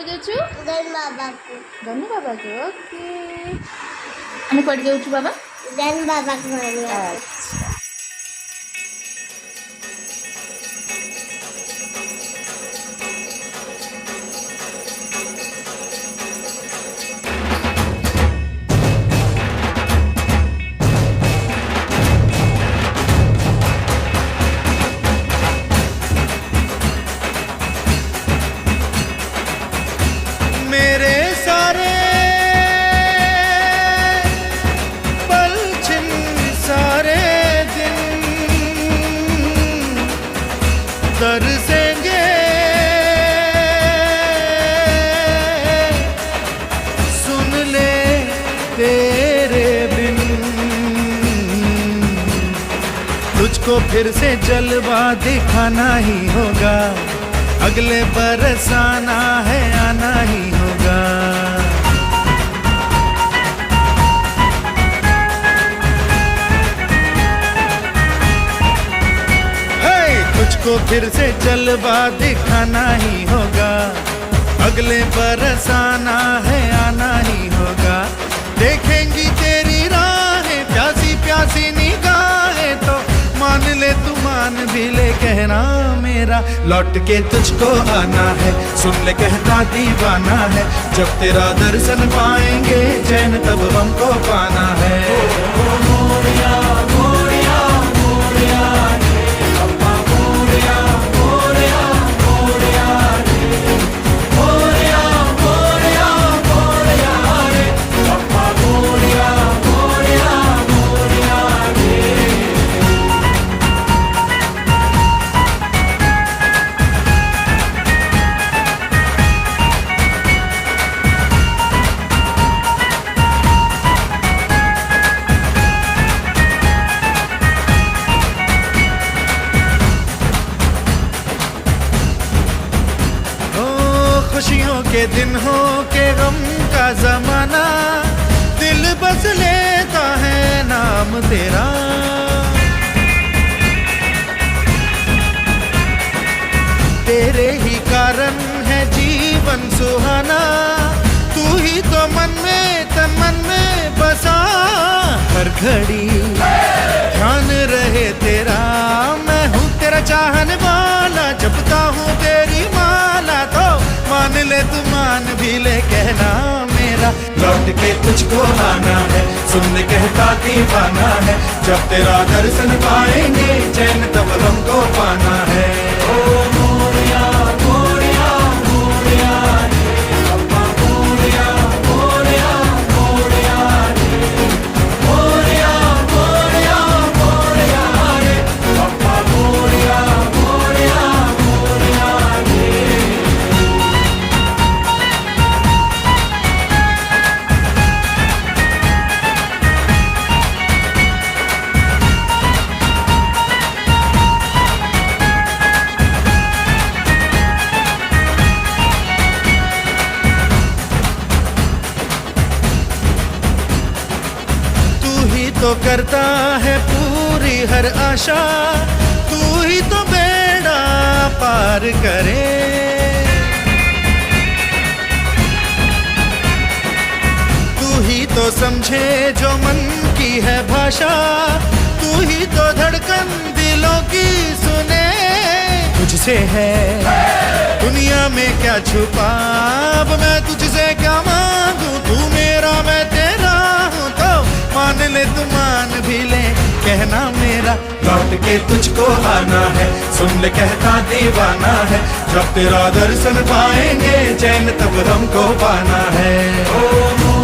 जाउछु गनु बाबा को ओके अनि कुआडे जाउछु बाबा अच्छा मेरे सारे पल छिन सारे दिन तरसेंगे सुन ले तेरे बिन तुझको फिर से जलवा दिखाना ही होगा अगले बरस आना है आना ही होगा हे तुझको फिर से जलवा दिखाना ही होगा अगले बरस आना है आना ही होगा देखेंगी तेरी राहें प्यासी प्यासी निगाहें तो मान ले तू मान भी ले कहना मेरा लौट के तुझको आना है सुन ले कहता दीवाना है जब तेरा दर्शन पाएंगे चैन तब हमको पाना है मोरिया मोरिया मोरिया रे अप्पा मोरिया मोरिया मोरिया रे मोरिया मोरिया मोरिया रे अप्पा मोरिया मोरिया मोरिया रे खुशियों के दिन हो के गम का जमाना दिल बस लेता है नाम तेरा तेरे ही कारण है जीवन सुहाना तू ही तो मन में तन मन में बसा हर घड़ी ध्यान रहे तेरा मैं हूँ तेरा चाहने वाला जपता हूँ तेरी माला तो मान ले तू मान भी ले कहना मेरा लौट के तुझको आना है सुन ले कहता दीवाना है जब तेरा दर्शन पाएंगे चैन तब हमको पाना है ओ मोरिया मोरिया मोरिया रे अप्पा मोरिया मोरिया मोरिया रे मोरिया मोरिया मोरिया रे अप्पा मोरिया मोरिया मोरिया रे तो करता है पूरी हर आशा तू ही तो बेड़ा पार करे तू ही तो समझे जो मन की है भाषा तू ही तो धड़कन दिलों की सुने तुझसे है दुनिया में क्या छुपा अब मैं तुझसे क्या मांगू तू मेरा मैं तेरा हूँ तो मान ले तू मान भी ले कहना मेरा लौट के तुझको आना है सुन ले कहता दीवाना है जब तेरा दर्शन पाएंगे चैन तब हमको पाना है ओ